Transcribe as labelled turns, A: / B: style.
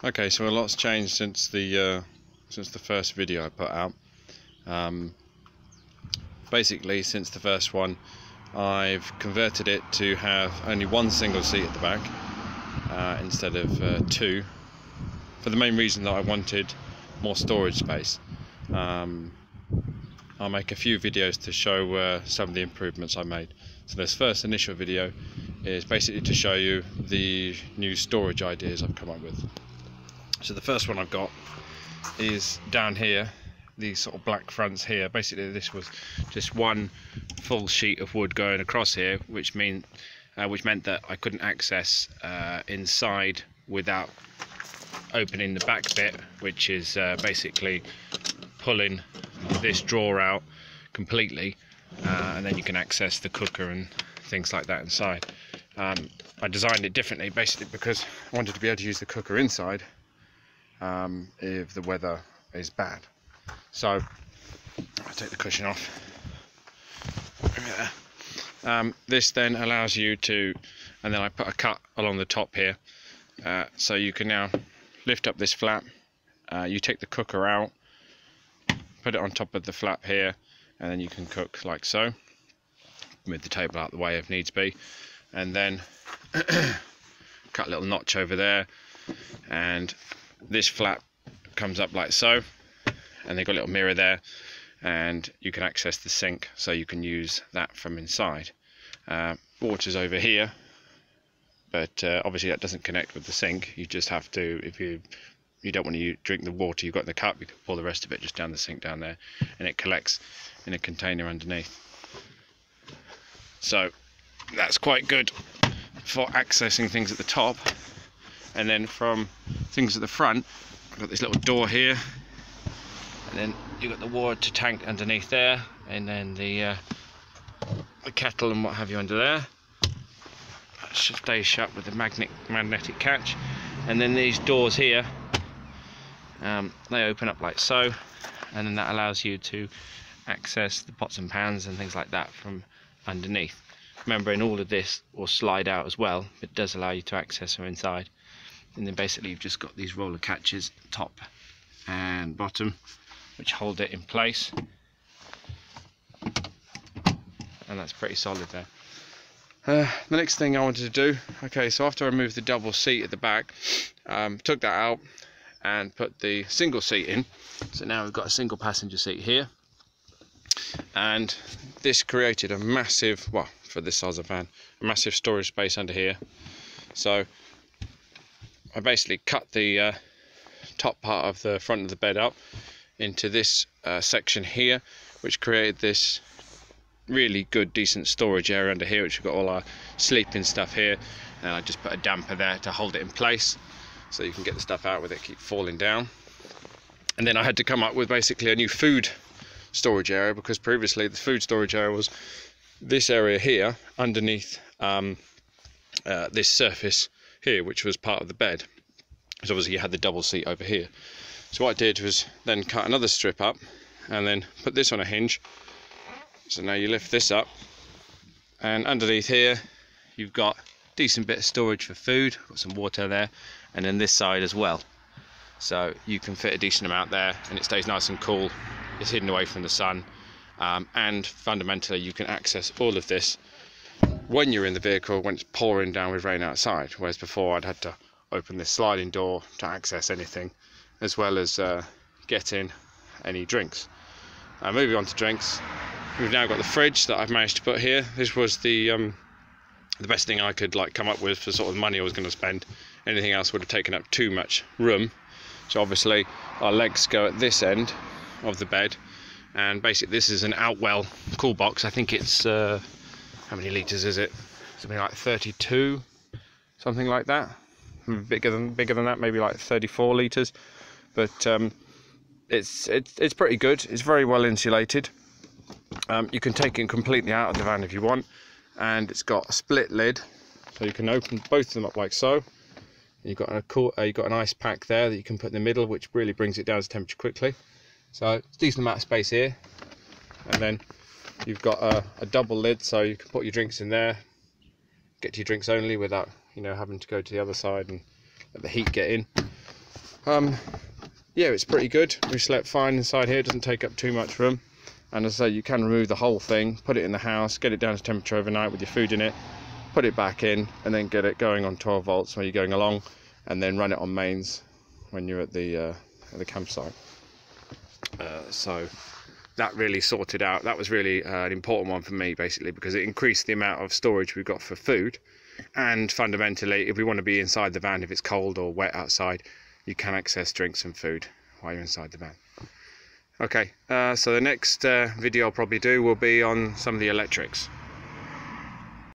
A: Okay, so a lot's changed since the first video I put out. Basically, since the first one, I've converted it to have only one single seat at the back instead of two, for the main reason that I wanted more storage space. I'll make a few videos to show some of the improvements I made. So this first initial video is basically to show you the new storage ideas I've come up with. So the first one I've got is down here, these sort of black fronts here. Basically this was just one full sheet of wood going across here, which meant that I couldn't access inside without opening the back bit, which is basically pulling this drawer out completely, and then you can access the cooker and things like that inside. I designed it differently basically because I wanted to be able to use the cooker inside if the weather is bad. So I'll take the cushion off. This then allows you to, and then I put a cut along the top here, so you can now lift up this flap. You take the cooker out, put it on top of the flap here, and then you can cook like so. Move the table out the way if needs be, and then cut a little notch over there, and this flap comes up like so, and they've got a little mirror there, and you can access the sink, so you can use that from inside. Water's over here, but obviously that doesn't connect with the sink. You just have to, if you don't want to drink the water you've got in the cup, you can pour the rest of it just down the sink down there, and it collects in a container underneath. So that's quite good for accessing things at the top. And then from things at the front, I've got this little door here, and then you've got the water tank underneath there, and then the kettle and what have you under there. That stays shut with the magnetic catch. And then these doors here, they open up like so, and then that allows you to access the pots and pans and things like that from underneath. Remembering all of this will slide out as well, but it does allow you to access from inside. And then basically you've just got these roller catches, top and bottom, which hold it in place, and that's pretty solid there. The next thing I wanted to do, okay, so after I removed the double seat at the back, took that out and put the single seat in. So now we've got a single passenger seat here, and this created a massive, well, for this size of van, a massive storage space under here. So I basically cut the top part of the front of the bed up into this section here, which created this really good decent storage area under here, which we've got all our sleeping stuff here, and I just put a damper there to hold it in place so you can get the stuff out with it, keep falling down. And then I had to come up with basically a new food storage area, because previously the food storage area was this area here underneath this surface here, which was part of the bed. So obviously you had the double seat over here. So what I did was then cut another strip up and then put this on a hinge. So now you lift this up, and underneath here you've got a decent bit of storage for food, got some water there, and then this side as well. So you can fit a decent amount there, and it stays nice and cool. It's hidden away from the sun, and fundamentally you can access all of this when you're in the vehicle when it's pouring down with rain outside, whereas before I'd had to open this sliding door to access anything, as well as getting any drinks. Moving on to drinks, we've now got the fridge that I've managed to put here. This was the best thing I could come up with for sort of money I was going to spend. Anything else would have taken up too much room. So obviously our legs go at this end of the bed, and basically this is an Outwell cool box. I think it's how many litres is it? Something like 32, something like that. Bigger than that, maybe like 34 litres. But it's pretty good. It's very well insulated. You can take it completely out of the van if you want, and it's got a split lid, so you can open both of them up like so. You've got an ice pack there that you can put in the middle, which really brings it down to temperature quickly. So it's a decent amount of space here, and then you've got a double lid, so you can put your drinks in there, get to your drinks only without having to go to the other side and let the heat get in. Yeah, it's pretty good. We slept fine inside here. It doesn't take up too much room, and as I say, you can remove the whole thing, put it in the house, get it down to temperature overnight with your food in it, put it back in, and then get it going on 12 volts when you're going along, and then run it on mains when you're at the campsite. So that really sorted out. That was really an important one for me, basically, because it increased the amount of storage we've got for food, and fundamentally, if we want to be inside the van, if it's cold or wet outside, you can access drinks and food while you're inside the van. Okay, so the next video I'll probably do will be on some of the electrics.